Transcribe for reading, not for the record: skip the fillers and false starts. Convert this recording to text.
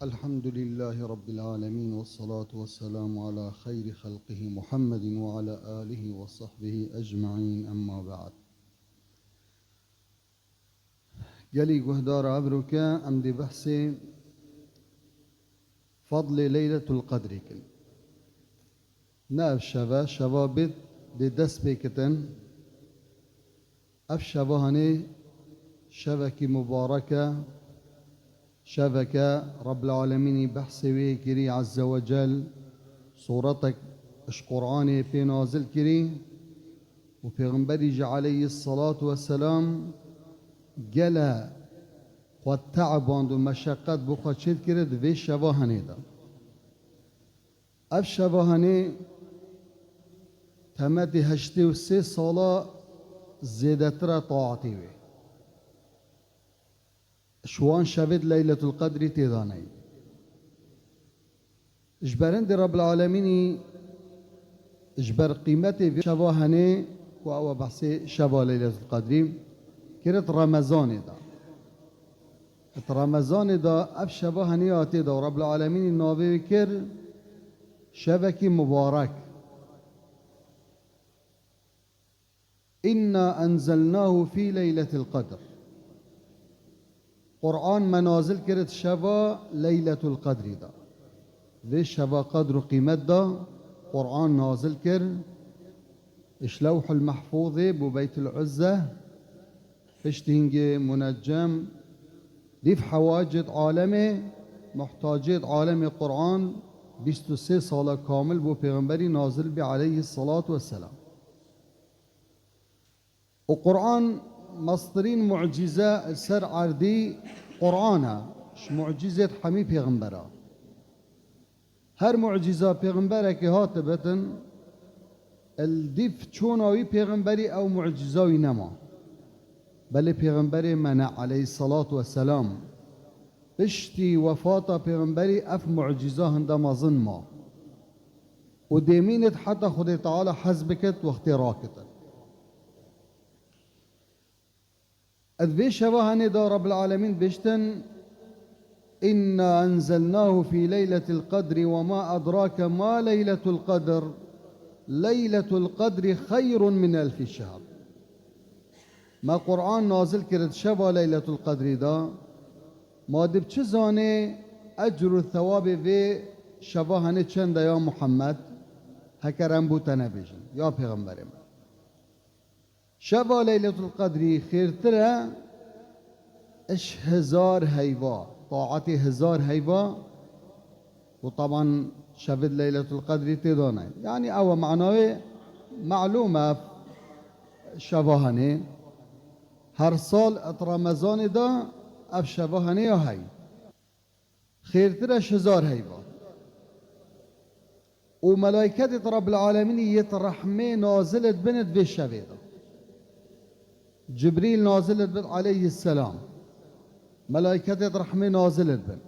الحمد لله رب العالمين والصلاة والسلام على خير خلقه محمد وعلى آله وصحبه أجمعين أما بعد قالي قهدار عبرك أم دي بحث فضل ليلة القدر كل ناف شبابت دي دس بيكتن أف شبهني شبكة مباركة شبكة رب العالمين بحثي كري عز وجل صورتك اش قرآني في نازل كري وبيغنبري عليه الصلاة والسلام جلا والتعب عند المشقات بخشيت كرد في شبهني ده أف شبهني تمتي هشتي وسي صلاة زيادترا طاعتي بي شوان شبد ليلة القدر تيضاني اجبرند رب العالمين اجبر قيمتي في شباهني وهو بحثي شبا ليلة القدر كرت رمضان دا رمضان دا اف شباهني آتي دا رب العالمين النابي كر شبكي مبارك إنا أنزلناه في ليلة القدر قرآن منازل كرت شبا ليلة القدر دا ذي شبا قدر قيمت دا قرآن نازل كر إش لوح المحفوظ ببيت العزة اشتهنج منجم دي في حواجد عالمي محتاجات عالمي قرآن 23 صالة كامل بو پیغمبري نازل بي عليه الصلاة والسلام وقرآن مصدرين معجزة سر عردي قرآن معجزة حمي پیغمبرا هر معجزة پیغمبرا که هاتبتن الديف چوناوي پیغمبري او معجزاوي نما بل پیغمبري منع عليه الصلاة والسلام اشتي وفاة پیغمبري اف معجزة هنده مظن ما وديمينت حتى خدي تعالى حزبكت واختراكت أذبي شبهني دا رب العالمين بشتن إنا أنزلناه في ليلة القدر وما أدراك ما ليلة القدر ليلة القدر خير من 1000 شهر ما قرآن نازل كرد شبه ليلة القدر دا ما دب چزاني أجر الثواب في شبهني چند يا محمد هكرم بوتنا بيجن يا پیغمبر من شبا ليلة القدر خير ترى اش 1000 هيبا طاعتي 1000 هيبا وطبعا شبد ليلة القدر تداني يعني او معناه معلومة شبهني هر سال رمضان دا اف شبهني هاي خير ترى 1000 هيبا وملائكة رب العالمين يترحمي نازلت بنت في الشبيدة جبريل نازلت بن عليه السلام ملائكة رحمة نازلت بن